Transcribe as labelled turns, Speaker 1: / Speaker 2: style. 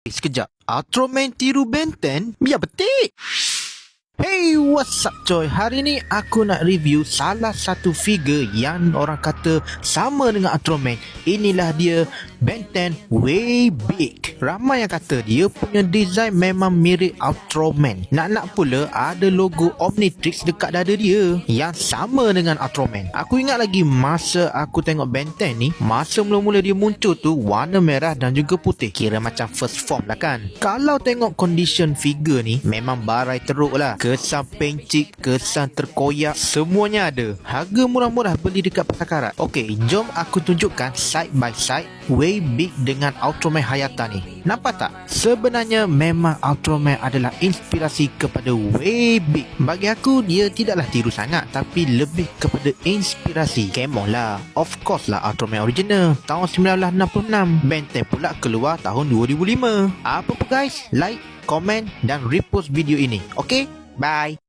Speaker 1: Sekejap, Ultraman tiru Ben 10? Ya betik! Hey, what's up coy? Hari ni aku nak review salah satu figure yang orang kata sama dengan Ultraman. Inilah dia, Ben 10 Way Big. Ramai yang kata dia punya design memang mirip Ultraman. Nak-nak pula ada logo Omnitrix dekat dada dia yang sama dengan Ultraman. Aku ingat lagi masa aku tengok Ben 10 ni, masa mula-mula dia muncul tu warna merah dan juga putih. Kira macam first form lah kan. Kalau tengok condition figure ni, memang barai teruk lah. Kesan pencit, kesan terkoyak, semuanya ada. Harga murah-murah beli dekat pasar karat. Okey, jom aku tunjukkan side by side Way Big dengan Ultraman Hayata ni. Nampak tak? Sebenarnya memang Ultraman adalah inspirasi kepada Way Big. Bagi aku, dia tidaklah tiru sangat, tapi lebih kepada inspirasi. Kemon lah. Of course lah Ultraman original tahun 1966. Ben 10 pula keluar tahun 2005. Apa pun guys, like, komen dan repost video ini. Okey? Bye.